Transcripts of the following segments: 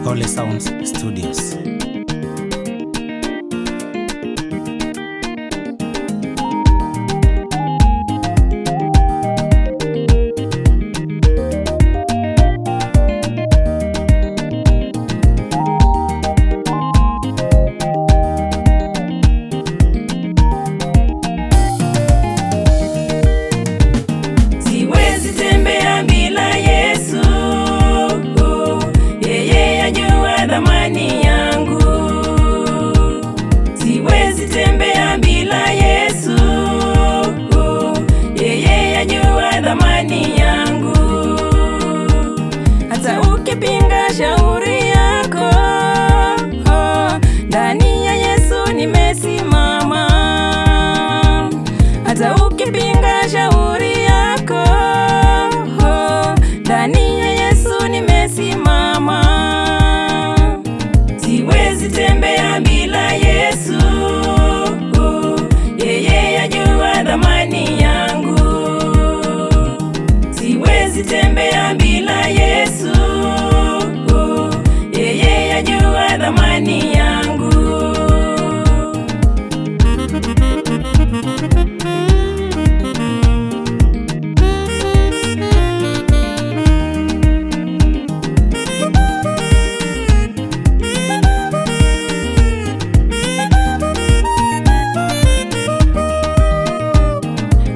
Holy Sounds Studios. Ukipinga shauri yako, ndani ya Yesu nimesimama. Hata ukipinga shauri yako, ndani ya Yesu nimesimama. Siwezi tembea bila Yesu, yeye yajua thamani yangu. Siwezi tembea bila Yesu, thamani yangu.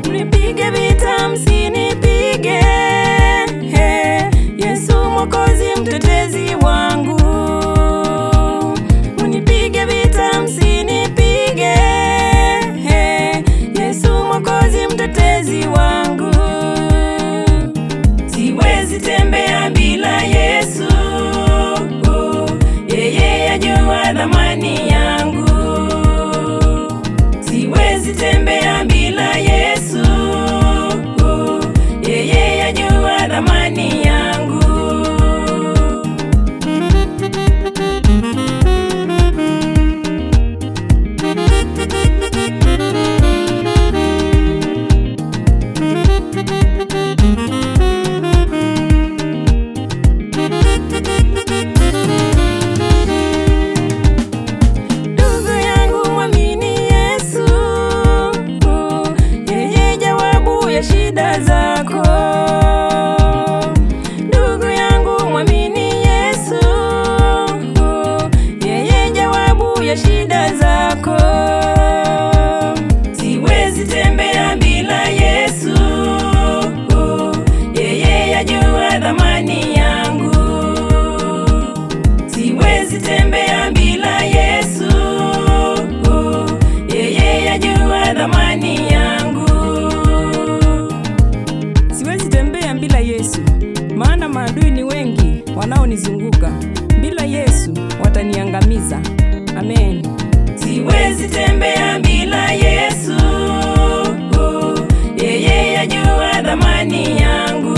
Mnipige vita msinipige, Yesu Mwokozi mtetezi wangu. Mnipige vita msinipige, Yesu Mwokozi mtetezi wangu. Siwezi tembea bila Yesu, yeye yajua thamani yangu. Siwezi tembea bila Yesu, yeye yajua thamani yangu. Shida zako, ndugu yangu, mwamini Yesu, yeye jawabu ya shida zako. Siwezi tembea bila Yesu, yeye yajua thamani yangu. Siwezi tembea bila Yesu, yeye yajua thamani yangu. Siwezi tembea bila Yesu, maana maadui ni wengi wanaonizunguka. Bila Yesu wataniangamiza. Amen. Siwezi tembea bila Yesu, yeye yajua thamani yangu.